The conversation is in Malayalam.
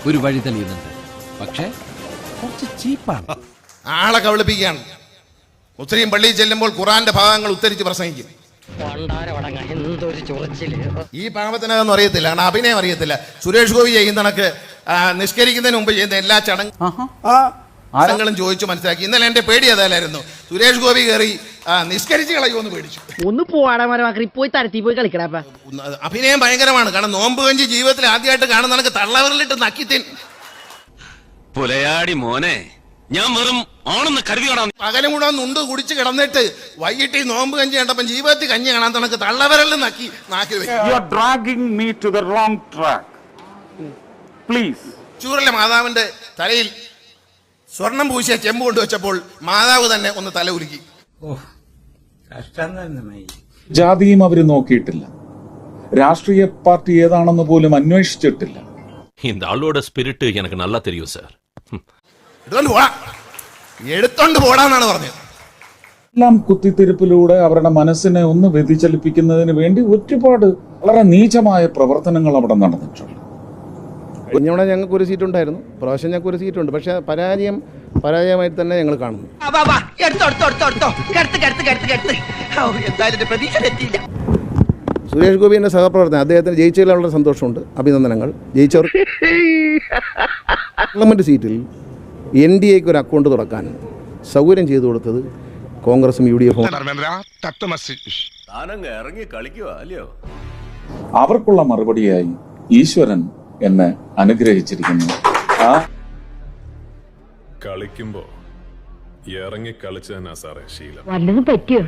ഒരു വഴി തെളിയുന്നുണ്ട്. പക്ഷേ കുറച്ച് ചീപ്പാണ്. ആളെ കബളിപ്പിക്കുകയാണ്. മുസ്ലിം പള്ളിയിൽ ചെല്ലുമ്പോൾ ഖുറാന്റെ ഭാഗങ്ങൾ ഉദ്ധരിച്ച് പ്രസംഗിക്കും. ഈ പാവത്തിനൊന്നും അറിയത്തില്ല, കാരണം അഭിനയം അറിയത്തില്ല. സുരേഷ് ഗോപി ചെയ്യുന്ന കണക്ക് നിഷ്കരിക്കുന്നതിന് മുമ്പ് ചെയ്യുന്ന എല്ലാ ചടങ്ങുകളും ചോദിച്ചു മനസ്സിലാക്കി. ഇന്നലെ എന്റെ പേടി അതല്ലായിരുന്നു, സുരേഷ് ഗോപി കയറി നിഷ്കരിച്ച് കളയുമെന്ന് പേടിച്ചു. ഒന്ന് പോയി തരത്തി പോയി കളിക്കടാ. അഭിനയം ഭയങ്കരമാണ്. കാരണം നോമ്പ് കഞ്ചി ജീവിതത്തിൽ ആദ്യമായിട്ട് കാണുന്ന കണക്ക് തള്ളവരിലിട്ട് നക്കിത്തിൻ പുലയാടി മോനെ, ഞാൻ വെറും ആണെന്ന് കരുതി കാണാം. പകലും കൂടെ നുണ്ട് കുടിച്ച് കിടന്നിട്ട് വൈകിട്ട് ഈ നോമ്പ് കഞ്ചി കണ്ടപ്പം ജീവിതത്തിൽ കഞ്ഞി കാണാൻ തണക്ക് തള്ളവരലിൽ നക്കി നാക്കിൽ ചൂരല്ല മാതാവിന്റെ തലയിൽ സ്വർണം പൂശിയ ചെമ്പ് കൊണ്ടുവച്ചപ്പോൾ മാതാവ് തന്നെ ഒന്ന് തല ഉരുക്കി. ജാതിയും അവര് നോക്കിയിട്ടില്ല, രാഷ്ട്രീയ പാർട്ടി ഏതാണെന്ന് പോലും അന്വേഷിച്ചിട്ടില്ല. இந்த ஆளோட ஸ்பிரிட் எனக்கு நல்லா தெரியும் சார். എടുത്തോണ്ട് പോടാന്നാണ് പറഞ്ഞത്. എല്ലാം കുത്തിത്തിരിപ്പിലൂടെ അവരുടെ മനസ്സിനെ ഒന്ന് വ്യതിചലിപ്പിക്കുന്നതിന് വേണ്ടി ഒരുപാട് വളരെ നീചമായ പ്രവർത്തനങ്ങൾ അവിടെ നടന്നിട്ടുണ്ട്. കഴിഞ്ഞ ഞങ്ങൾക്ക് ഒരു സീറ്റ് ഉണ്ടായിരുന്നു, പ്രാവശ്യം ഞങ്ങൾക്ക് ഒരു സീറ്റുണ്ട്. പക്ഷെ പരാജയമായി തന്നെ ഞങ്ങൾ കാണുന്നു. സുരേഷ് ഗോപി എന്റെ സഹപ്രവർത്തകൻ, അദ്ദേഹത്തിന് ജയിച്ചതിൽ വളരെ സന്തോഷമുണ്ട്, അഭിനന്ദനങ്ങൾ. ജയിച്ചവർ പാർലമെന്റ് സീറ്റിൽ NDAക്ക് ഒരു അക്കൗണ്ട് തുറക്കാൻ സൗകര്യം ചെയ്തു കൊടുത്തത് കോൺഗ്രസും UDF-ഉം. അവർക്കുള്ള മറുപടിയായി ഈശ്വരൻ എന്നെ അനുഗ്രഹിച്ചിരിക്കുന്നു. കളിക്കുമ്പോ ഇറങ്ങി കളിച്ചു തന്നെ സാറേ ശീലം. വല്ലതും പറ്റിയോ?